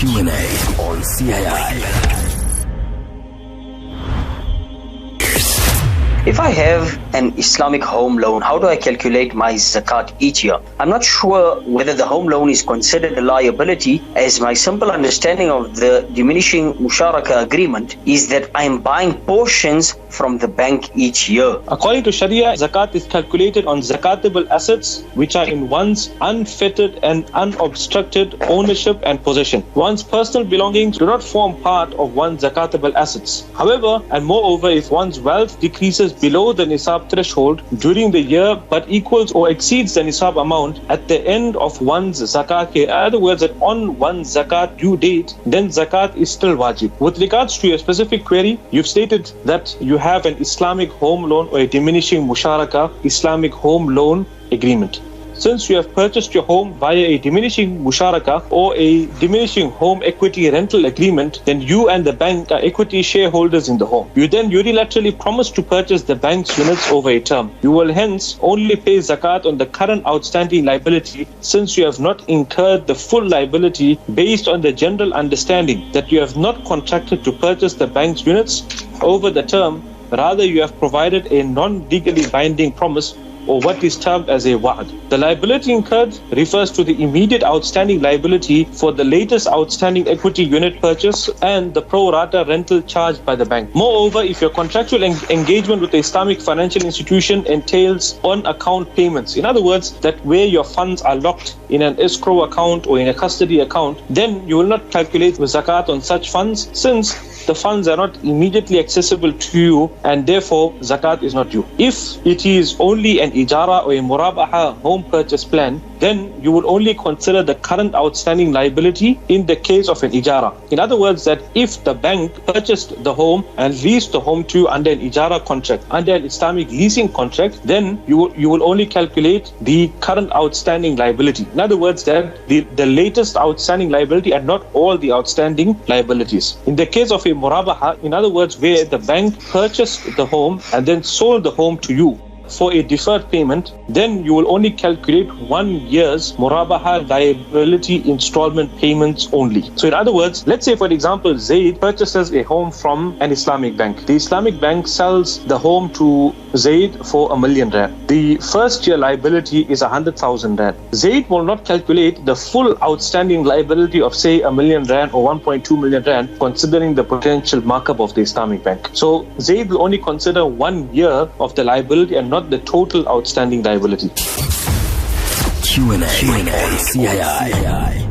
Q&A on CII. If I have an Islamic home loan, how do I calculate my zakat each year? I'm not sure whether the home loan is considered a liability, as my simple understanding of the diminishing musharaka agreement is that I'm buying portions from the bank each year. According to Sharia, zakat is calculated on zakatable assets which are in one's unfettered and unobstructed ownership and possession. One's personal belongings do not form part of one's zakatable assets. However, and moreover, if one's wealth decreases below the nisab threshold during the year but equals or exceeds the nisab amount at the end of one's zakat, in other words, that on one's zakat due date, then zakat is still wajib. With regards to your specific query, you've stated that you have an Islamic home loan or a diminishing musharaka Islamic home loan agreement. Since you have purchased your home via a diminishing musharaka or a diminishing home equity rental agreement, then you and the bank are equity shareholders in the home. You then unilaterally promise to purchase the bank's units over a term. You will hence only pay zakat on the current outstanding liability, since you have not incurred the full liability based on the general understanding that you have not contracted to purchase the bank's units over the term. Rather, you have provided a non-legally binding promise, or what is termed as a wa'ad. The liability incurred refers to the immediate outstanding liability for the latest outstanding equity unit purchase and the pro rata rental charged by the bank. Moreover, if your contractual engagement with the Islamic financial institution entails on-account payments, in other words, that where your funds are locked in an escrow account or in a custody account, then you will not calculate with zakat on such funds, since the funds are not immediately accessible to you and therefore zakat is not due. If it is only an ijara or a murabaha home purchase plan, then you will only consider the current outstanding liability in the case of an ijara. In other words, that if the bank purchased the home and leased the home to you under an ijara contract, under an Islamic leasing contract, then you will only calculate the current outstanding liability. In other words, that the latest outstanding liability and not all the outstanding liabilities. In the case of a murabaha, in other words, where the bank purchased the home and then sold the home to you for a deferred payment, then you will only calculate 1 year's murabaha liability installment payments only. So in other words, let's say for example, Zaid purchases a home from an Islamic bank. The Islamic bank sells the home to Zaid for R1 million. The first year liability is 100,000 rand. Zaid will not calculate the full outstanding liability of say R1 million or 1.2 million rand, considering the potential markup of the Islamic bank. So Zaid will only consider 1 year of the liability and not the total outstanding liability. Q&A on CII.